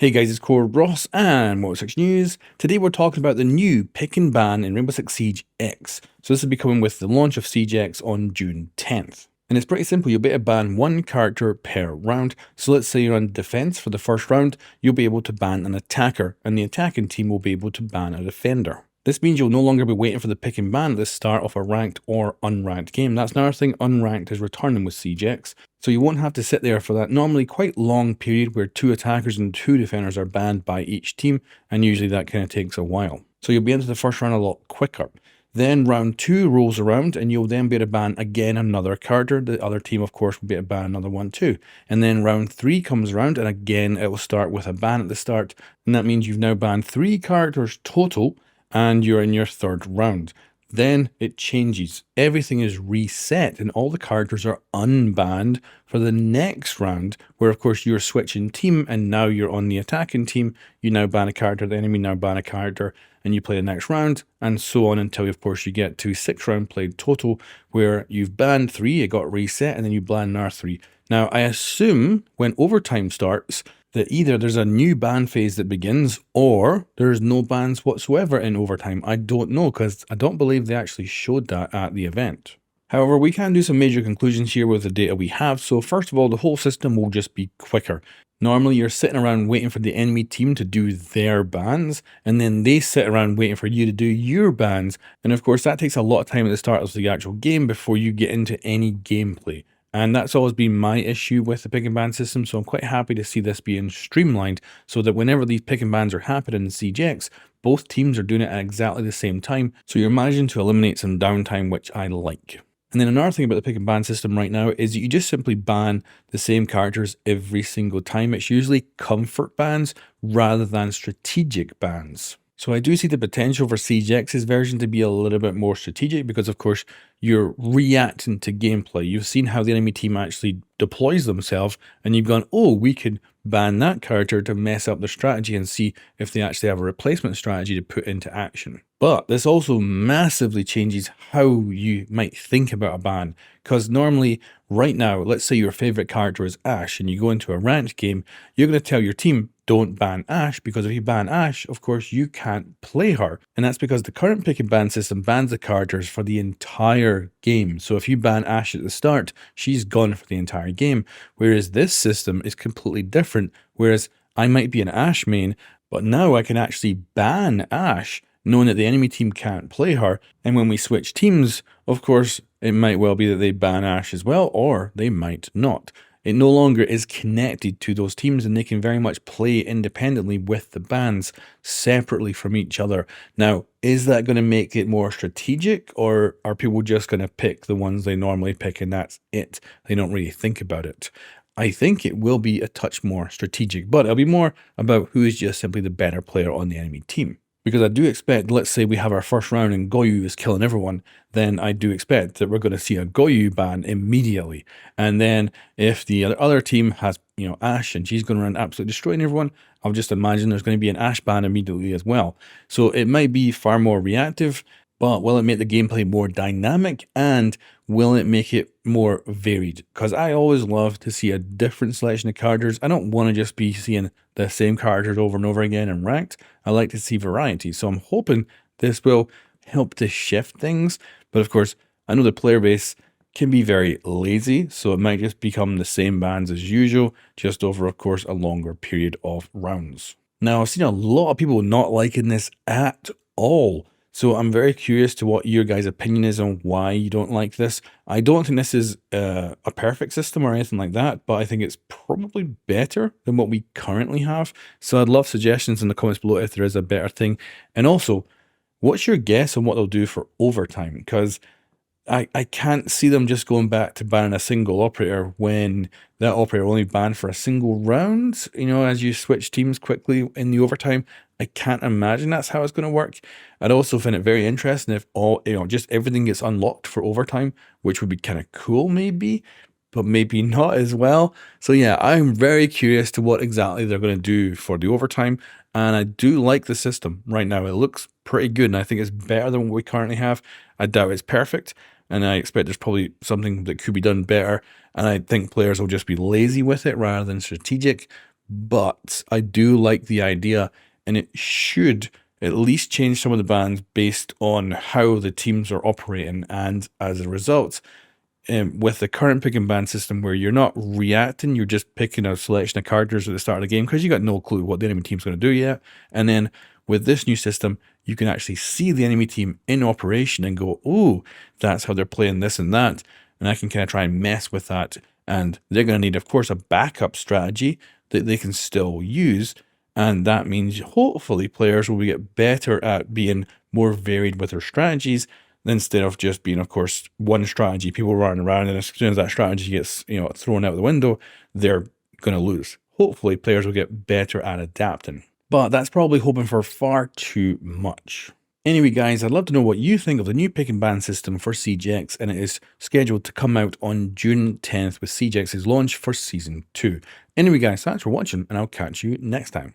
Hey guys, it's COREROSS and Motor 6 News. Today we're talking about the new pick and ban in Rainbow Six Siege X. So this will be coming with the launch of Siege X on June 10th. And it's pretty simple, you'll be able to ban one character per round. So let's say you're on defense for the first round, you'll be able to ban an attacker, and the attacking team will be able to ban a defender. This means you'll no longer be waiting for the pick and ban at the start of a ranked or unranked game. That's another thing unranked is returning with Siege X. So you won't have to sit there for that normally quite long period where 2 attackers and 2 defenders are banned by each team, and usually that kind of takes a while. So you'll be into the first round a lot quicker. Then round 2 rolls around and you'll then be able to ban again another character. The other team, of course, will be able to ban another one too. And then round 3 comes around and again it will start with a ban at the start. And that means you've now banned 3 characters total and you're in your 3rd round. Then it changes. Everything is reset and all the characters are unbanned for the next round, where of course you're switching team and now you're on the attacking team. You now ban a character, the enemy now ban a character, and you play the next round, and so on until of course you get to 6 round played total, where you've banned 3, it got reset, and then you ban another 3. Now I assume when overtime starts, that either there's a new ban phase that begins or there's no bans whatsoever in overtime. I don't know, because I don't believe they actually showed that at the event. However, we can do some major conclusions here with the data we have. So first of all, the whole system will just be quicker. Normally you're sitting around waiting for the enemy team to do their bans, and then they sit around waiting for you to do your bans. And of course that takes a lot of time at the start of the actual game before you get into any gameplay. And that's always been my issue with the pick and ban system, so I'm quite happy to see this being streamlined so that whenever these pick and bans are happening in Siege X, both teams are doing it at exactly the same time, so you're managing to eliminate some downtime, which I like. And then another thing about the pick and ban system right now is that you just simply ban the same characters every single time. It's usually comfort bans rather than strategic bans. So I do see the potential for Siege X's version to be a little bit more strategic because, of course, you're reacting to gameplay. You've seen how the enemy team actually deploys themselves, and you've gone, oh, we could ban that character to mess up their strategy and see if they actually have a replacement strategy to put into action. But this also massively changes how you might think about a ban, because normally, right now, let's say your favorite character is Ashe, and you go into a ranked game, you're going to tell your team, don't ban Ashe, because if you ban Ashe, of course, you can't play her. And that's because the current pick and ban system bans the characters for the entire game. So if you ban Ashe at the start, she's gone for the entire game. Whereas this system is completely different. Whereas I might be an Ashe main, but now I can actually ban Ashe, knowing that the enemy team can't play her. And when we switch teams, of course, it might well be that they ban Ashe as well, or they might not. It no longer is connected to those teams, and they can very much play independently with the bans separately from each other. Now, is that going to make it more strategic, or are people just going to pick the ones they normally pick and that's it? They don't really think about it. I think it will be a touch more strategic, but it'll be more about who is just simply the better player on the enemy team. Because I do expect, let's say we have our first round and Goyu is killing everyone, then I do expect that we're going to see a Goyu ban immediately. And then if the other team has, Ashe and she's going around absolutely destroying everyone, I'll just imagine there's going to be an Ashe ban immediately as well. So it might be far more reactive, but will it make the gameplay more dynamic, and will it make it more varied? Because I always love to see a different selection of characters. I don't want to just be seeing the same characters over and over again in ranked. I like to see variety. So I'm hoping this will help to shift things. But of course, I know the player base can be very lazy, so it might just become the same bans as usual, just over, of course, a longer period of rounds. Now, I've seen a lot of people not liking this at all. So I'm very curious to what your guys' opinion is on why you don't like this. I don't think this is a perfect system or anything like that, but I think it's probably better than what we currently have. So I'd love suggestions in the comments below if there is a better thing. And also, what's your guess on what they'll do for overtime? Because I can't see them just going back to banning a single operator when that operator only banned for a single round, as you switch teams quickly in the overtime. I can't imagine that's how it's going to work. I'd also find it very interesting if just everything gets unlocked for overtime, which would be kind of cool maybe, but maybe not as well. So yeah, I'm very curious to what exactly they're going to do for the overtime. And I do like the system right now. It looks pretty good, and I think it's better than what we currently have. I doubt it's perfect, and I expect there's probably something that could be done better. And I think players will just be lazy with it rather than strategic. but I do like the idea, and it should at least change some of the bans based on how the teams are operating. And as a result, with the current pick and ban system where you're not reacting, you're just picking a selection of characters at the start of the game because you got no clue what the enemy team's going to do yet. And then with this new system, you can actually see the enemy team in operation and go, oh, that's how they're playing this and that. And I can kind of try and mess with that. And they're going to need, of course, a backup strategy that they can still use. And that means hopefully players will get better at being more varied with their strategies instead of just being, of course, one strategy, people running around, and as soon as that strategy gets, thrown out the window, they're going to lose. Hopefully players will get better at adapting. But that's probably hoping for far too much. Anyway, guys, I'd love to know what you think of the new pick and ban system for Siege X, and it is scheduled to come out on June 10th with Siege X's launch for Season 2. Anyway, guys, thanks for watching, and I'll catch you next time.